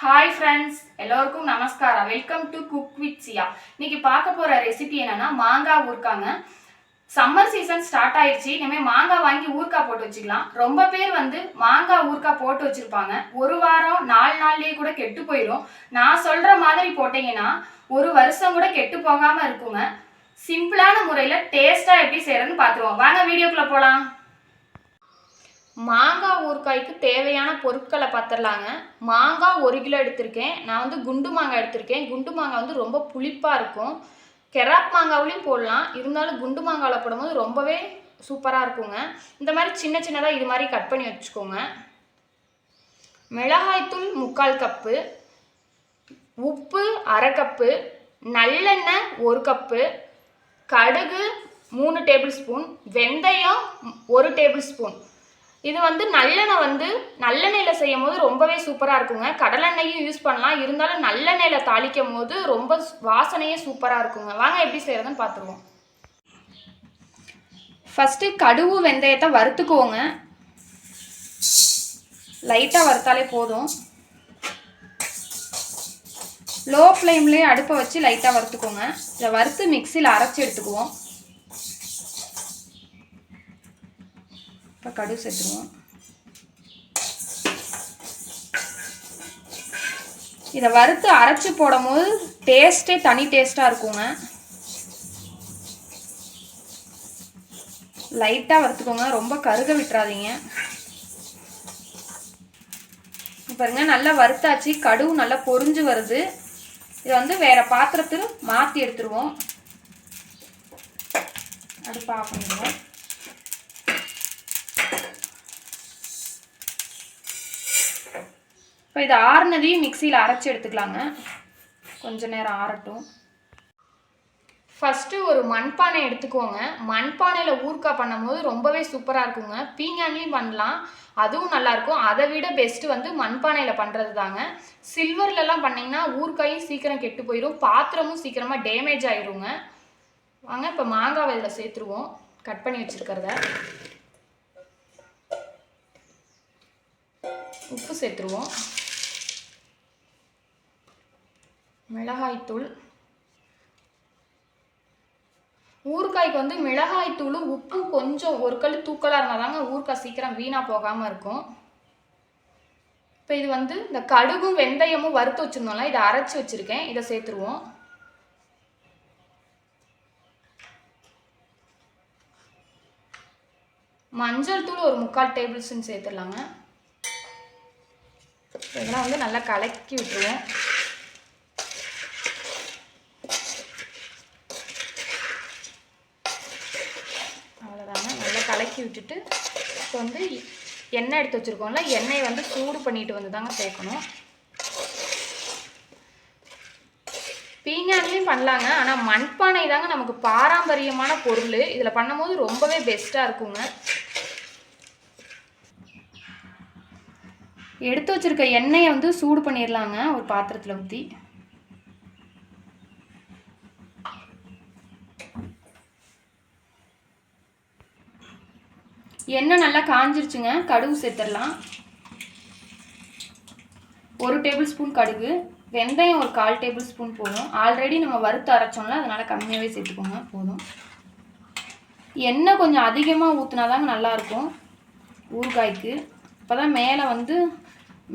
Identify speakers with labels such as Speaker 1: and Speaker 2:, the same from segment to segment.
Speaker 1: Hi friends, எல்லோருக்கும் நமஸ்காரம். Welcome to cook with சியா. இன்னைக்கு பார்க்க போகிற ரெசிபி என்னன்னா மாங்காய் ஊறுகாங்க. சம்மர் சீசன் ஸ்டார்ட் ஆயிடுச்சு. இனிமேல் மாங்காய் வாங்கி ஊறுகாய் போட்டு வச்சுக்கலாம். ரொம்ப பேர் மாங்காய் ஊறுகாய் போட்டு வச்சுருப்பாங்க. ஒரு வாரம் 4 நாள்லேயே கூட கெட்டு போயிடும். நான் சொல்கிற மாதிரி போட்டிங்கன்னா ஒரு வருஷம் கூட கெட்டு போகாமல் இருக்குங்க. சிம்பிளான முறையில் டேஸ்ட்டாக எப்படி செய்கிறதுன்னு பார்த்துருவோம். வாங்க வீடியோக்குள்ளே போகலாம். மாங்காய் ஊறுகாய்க்கு தேவையான பொருட்களை பார்த்துடலாங்க. மாங்காய் 1 கிலோ எடுத்திருக்கேன். நான் குண்டு மாங்காய் எடுத்திருக்கேன். குண்டு மாங்காய் ரொம்ப புளிப்பாக இருக்கும். கெராப் மாங்காவிலையும் போடலாம், இருந்தாலும் குண்டு மாங்காவில் போடும்போது ரொம்பவே சூப்பராக இருக்குங்க. இந்த மாதிரி சின்ன சின்னதாக இது மாதிரி கட் பண்ணி வச்சுக்கோங்க. மிளகாய்த்தூள் 3/4 கப்பு, உப்பு 1/2 கப்பு, நல்லெண்ணெய் 1 கப்பு, கடுகு 3 டேபிள் ஸ்பூன், வெந்தயம் 1 டேபிள் ஸ்பூன். இது நல்லெண்ணெயில் செய்யும் போது ரொம்பவே சூப்பராக இருக்குங்க. கடலெண்ணெயும் யூஸ் பண்ணலாம், இருந்தாலும் நல்லெண்ணெயில் தாளிக்கும் போது ரொம்ப வாசனையே சூப்பராக இருக்குங்க. வாங்க எப்படி செய்கிறதுன்னு பார்த்துருவோம். ஃபஸ்ட்டு கடுகு வெந்தயத்தை வறுத்துக்குவோங்க. லைட்டாக வறுத்தாலே போதும். லோ ஃப்ளேம்லேயே அடுப்பை வச்சு லைட்டாக வறுத்துக்கோங்க. இதை வறுத்து மிக்சியில் அரைச்சி எடுத்துக்குவோம். இப்போ கடுகு சேர்த்துருவோம். இதை வறுத்து அரைச்சி போடும்போது டேஸ்ட்டே தனி டேஸ்ட்டாக இருக்குங்க. லைட்டாக வறுத்துக்கோங்க, ரொம்ப கருக விட்டுறாதீங்க. பாருங்க, நல்லா வறுத்தாச்சு. கடுகு நல்லா பொரிஞ்சு வருது. இதை வேற பாத்திரத்தில் மாற்றி எடுத்துருவோம். அடுப்பு ஆஃப் பண்ணிடுவோம். இப்போ இது ஆறுனதையும் மிக்சியில் அரைச்சி எடுத்துக்கலாங்க. கொஞ்ச நேரம் ஆறட்டும். ஃபஸ்ட்டு ஒரு மண்பானை எடுத்துக்கோங்க. மண்பானையில் ஊறுகாய் பண்ணும்போது ரொம்பவே சூப்பராக இருக்குங்க. பீங்கான்லேயும் பண்ணலாம், அதுவும் நல்லாயிருக்கும். அதை விட பெஸ்ட்டு மண்பானையில் பண்ணுறது தாங்க. சில்வர்லலாம் பண்ணிங்கன்னா ஊறுகாயும் சீக்கிரம் கெட்டு போயிடும், பாத்திரமும் சீக்கிரமாக டேமேஜ் ஆகிடுங்க. வாங்க இப்போ மாங்காவை இதில் சேர்த்துருவோம், கட் பண்ணி வச்சுருக்கிறத. உப்பு சேர்த்துருவோம். மிளகாய்த்தூள். ஊறுகாய்க்கு மிளகாய்த்தூள் உப்பு கொஞ்சம் ஒரு கல் தூக்கலாக இருந்தால் தாங்க ஊறுகாய் சீக்கிரம் வீணாக போகாமல் இருக்கும். இப்போ இது இந்த கடுகும் வெந்தயமும் வறுத்து வச்சுருந்தோம்ல, இதை அரைச்சி வச்சுருக்கேன். இதை சேர்த்துருவோம். மஞ்சள் தூள் ஒரு 3/4 டேபிள் ஸ்பூன் சேர்த்துடலாங்க. இதெல்லாம் நல்லா கலக்கி விட்டுருவோம். அவ்வளோதாங்க, நல்லா கலக்கி விட்டுட்டு இப்போ எண்ணெய் எடுத்து வச்சுருக்கோம்ல, எண்ணெயை சூடு பண்ணிட்டு தாங்க சேர்க்கணும். பீங்கான்லேயும் பண்ணலாங்க, ஆனால் மண்பானை தாங்க நமக்கு பாரம்பரியமான பொருள். இதில் பண்ணும்போது ரொம்பவே பெஸ்ட்டாக இருக்குங்க. எடுத்து வச்சுருக்க எண்ணெயை சூடு பண்ணிடலாங்க. ஒரு பாத்திரத்தில் ஊற்றி எண்ணெய் நல்லா காஞ்சிருச்சுங்க. கடுகு சேர்த்துடலாம். 1 டேபிள் ஸ்பூன் கடுகு, வெந்தயம் ஒரு 1/4 டேபிள் ஸ்பூன் போதும். ஆல்ரெடி நம்ம வறுத்து அரைச்சோம்ல, அதனால் கம்மியாகவே சேர்த்துக்கோங்க, போதும். எண்ணெய் கொஞ்சம் அதிகமாக ஊற்றினா தாங்க நல்லாயிருக்கும் ஊறுகாய்க்கு. இப்போ தான்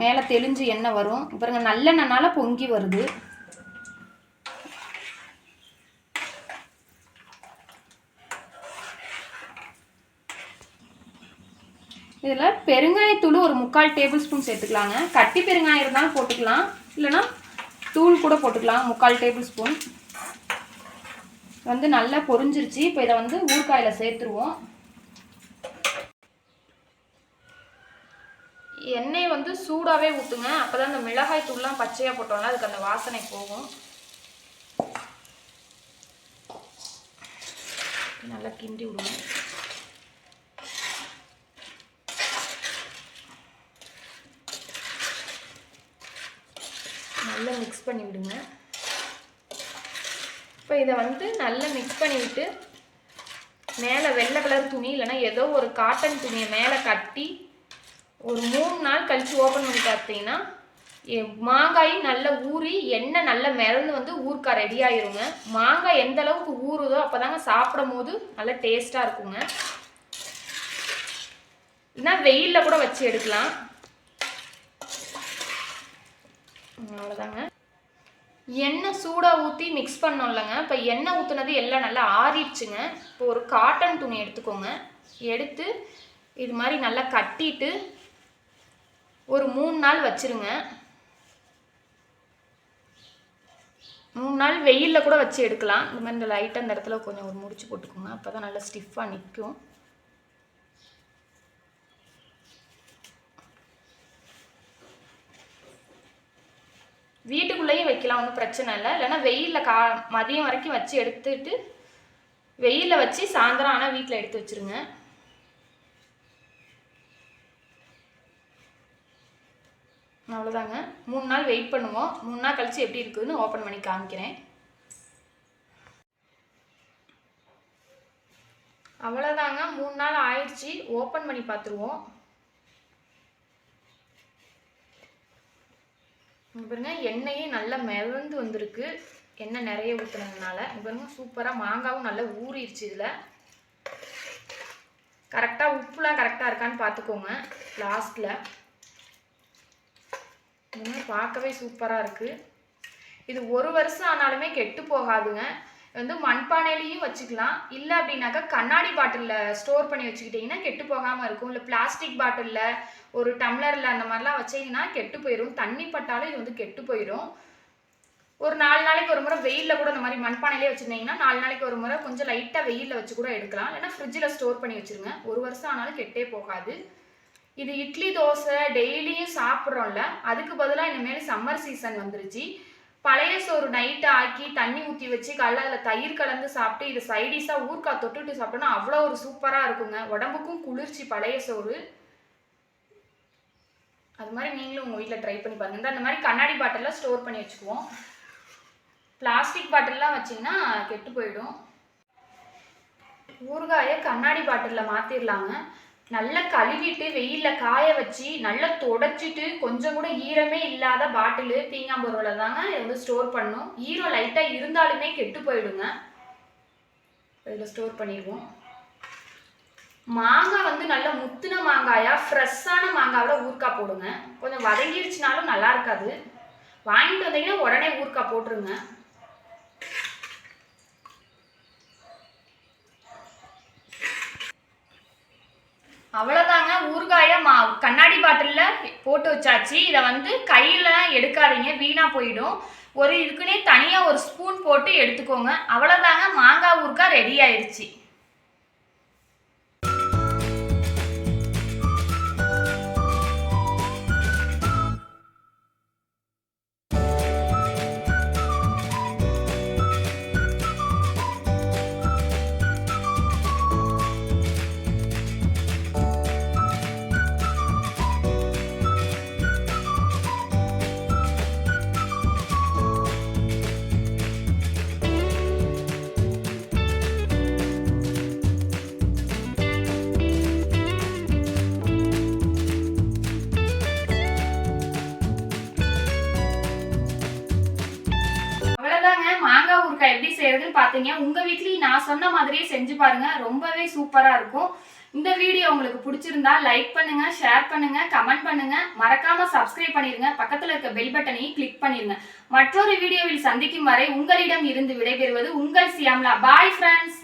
Speaker 1: மேலே தெளிஞ்சு எண்ணெய் வரும். பாருங்க, நல்லெண்ணெய்னால பொங்கி வருது. இதில் பெருங்காயத்தூள் ஒரு 3/4 டேபிள் ஸ்பூன் சேர்த்துக்கலாங்க. கட்டி பெருங்காயம் இருந்தாலும் போட்டுக்கலாம், இல்லைனா தூள் கூட போட்டுக்கலாம். 3/4 டேபிள் ஸ்பூன் நல்லா பொரிஞ்சிருச்சு. இப்போ இதை ஊறுகாயில் சேர்த்துருவோம். எண்ணெய் சூடாகவே ஊற்றுங்க, அப்போ தான் அந்த மிளகாய் தூள்லாம் பச்சையாக போட்டோம்ல, அதுக்கு அந்த வாசனை போகும். நல்லா கிண்டி விடுங்க. நல்லா மிக்ஸ் பண்ணி விடுங்க. இப்போ இதை நல்லா மிக்ஸ் பண்ணிவிட்டு மேலே வெள்ளை கலர் துணி இல்லைன்னா ஏதோ ஒரு காட்டன் துணியை மேலே கட்டி ஒரு 3 நாள் கழித்து ஓப்பன் பண்ணி பார்த்தீங்கன்னா மாங்காயும் நல்லா ஊறி எண்ணெய் நல்லா மிதந்து வந்து ஊறுக்காய் ரெடி ஆயிருங்க. மாங்காய் எந்த அளவுக்கு ஊறுதோ அப்போதாங்க சாப்பிடும் போது நல்லா டேஸ்ட்டாக இருக்குங்க. இல்லைன்னா வெயிலில் கூட வச்சு எடுக்கலாம். அவ்வளோதாங்க. எண்ணெய் சூடாக ஊற்றி மிக்ஸ் பண்ணோம் இல்லைங்க. இப்போ எண்ணெய் ஊற்றுனது எல்லாம் நல்லா ஆறிடுச்சுங்க. இப்போ ஒரு காட்டன் துணி எடுத்துக்கோங்க. எடுத்து இது மாதிரி நல்லா கட்டிட்டு ஒரு 3 நாள் வச்சுருங்க. 3 நாள் வெயிலில் கூட வச்சு எடுக்கலாம். இந்த மாதிரி இந்த லைட்டாக அந்த இடத்துல கொஞ்சம் ஒரு முடிச்சு போட்டுக்கோங்க. அப்போ தான் நல்லா ஸ்டிஃபாக நிற்கும். வீட்டுக்குள்ளேயும் வைக்கலாம், ஒன்றும் பிரச்சனை இல்லை. இல்லைன்னா வெயிலில் மதியம் வரைக்கும் வச்சு எடுத்துட்டு வெயிலில் வச்சு சாயந்தரம் ஆனால் வீட்டில் எடுத்து வச்சுருங்க. அவ்வளோதாங்க. 3 நாள் வெயிட் பண்ணுவோம். 3 நாள் கழிச்சு எப்படி இருக்குதுன்னு ஓப்பன் பண்ணி காமிக்கிறேன். அவ்வளோதாங்க. 3 நாள் ஆயிடுச்சு. ஓப்பன் பண்ணி பார்த்துருவோம். பாருங்க, எண்ணெயே நல்லா மிதந்து வந்திருக்கு. எண்ணெய் நிறைய ஊற்றுனதுனால பாருங்க சூப்பராக மாங்காவும் நல்லா ஊறிடுச்சு. இதில் கரெக்டாக உப்புலாம் கரெக்டாக இருக்கான்னு பார்த்துக்கோங்க. லாஸ்ட்டில் பார்க்கவே சூப்பராக இருக்குது. இது 1 வருஷம் ஆனாலுமே கெட்டு போகாதுங்க. வந்து மண்பானையிலையும் வச்சுக்கலாம். இல்லை அப்படின்னாக்கா கண்ணாடி பாட்டிலில் ஸ்டோர் பண்ணி வச்சுக்கிட்டிங்கன்னா கெட்டு போகாமல் இருக்கும். இல்லை பிளாஸ்டிக் பாட்டிலில் ஒரு டம்ளரில் அந்த மாதிரிலாம் வச்சிங்கன்னா கெட்டு போயிடும். தண்ணி பட்டாலும் இது வந்து கெட்டு போயிடும். ஒரு 4 நாளைக்கு ஒரு முறை வெயிலில் கூட இந்த மாதிரி மண்பானையிலே வச்சுருந்தீங்கன்னா 4 நாளைக்கு ஒரு முறை கொஞ்சம் லைட்டாக வெயிலில் வச்சு கூட எடுக்கலாம். இல்லைன்னா ஃப்ரிட்ஜில் ஸ்டோர் பண்ணி வச்சுருங்க. 1 வருஷம் ஆனாலும் கெட்டே போகாது. இது இட்லி தோசை டெய்லியும் சாப்பிட்றோம்ல, அதுக்கு பதிலாக இனிமேல் சம்மர் சீசன் வந்துருச்சு. பழைய சோறு நைட்டு ஆக்கி தண்ணி ஊற்றி வச்சு காலைல அதில் தயிர் கலந்து சாப்பிட்டு இது சைடிஷாக ஊறுக்காய் தொட்டுட்டு சாப்பிட்டோன்னா அவ்வளோ ஒரு சூப்பராக இருக்குங்க. உடம்புக்கும் குளிர்ச்சி பழைய சோறு. அது மாதிரி நீங்களும் உங்கள் வீட்டில் ட்ரை பண்ணி பாருங்க. அந்த மாதிரி கண்ணாடி பாட்டிலில் ஸ்டோர் பண்ணி வச்சுக்குவோம். பிளாஸ்டிக் பாட்டில்லாம் வச்சிங்கன்னா கெட்டு போயிடும். ஊறுகாயை கண்ணாடி பாட்டிலில் மாற்றிடலாங்க. நல்லா கழுவிட்டு வெயிலில் காய வச்சு நல்லா தொடச்சிட்டு கொஞ்சம் கூட ஈரமே இல்லாத பாட்டிலு பீங்காம்பொருளை தாங்க இதை வந்து ஸ்டோர் பண்ணணும். ஈரம் லைட்டாக இருந்தாலுமே கெட்டு போயிடுங்க. இதில் ஸ்டோர் பண்ணிடுவோம். மாங்காய் வந்து நல்லா முத்துன மாங்காயாக ஃப்ரெஷ்ஷான மாங்காவில் ஊறுக்காய் போடுங்க. கொஞ்சம் வதங்கிடுச்சுனாலும் நல்லா இருக்காது. வாங்கிட்டு வந்தீங்கன்னா உடனே ஊறுக்காய் போட்டுருங்க. அவ்வளோதாங்க. ஊறுகாயை கண்ணாடி பாட்டிலில் போட்டு வச்சாச்சு. இதை வந்து கையில் எடுக்காதீங்க, வீணாக போயிடும். இதுக்குன்னே தனியாக ஒரு ஸ்பூன் போட்டு எடுத்துக்கோங்க. அவ்வளோதாங்க, மாங்காய் ஊறுகாய் ரெடி ஆயிடுச்சு. மாங்காய் ஊறுகாய் எப்படி செய்யறதுன்னு பார்த்தீங்க. உங்கள் வீட்லேயும் நான் சொன்ன மாதிரியே செஞ்சு பாருங்க. ரொம்பவே சூப்பராக இருக்கும். இந்த வீடியோ உங்களுக்கு பிடிச்சிருந்தா லைக் பண்ணுங்க, ஷேர் பண்ணுங்க, கமெண்ட் பண்ணுங்க, மறக்காம சப்ஸ்கிரைப் பண்ணிருங்க. பக்கத்தில் இருக்க பெல் பட்டனையும் கிளிக் பண்ணிருங்க. மற்றொரு வீடியோவில் சந்திக்கும் வரை உங்களிடம் இருந்து விடைபெறுவது உங்கள் சியாம்லா. Bye friends.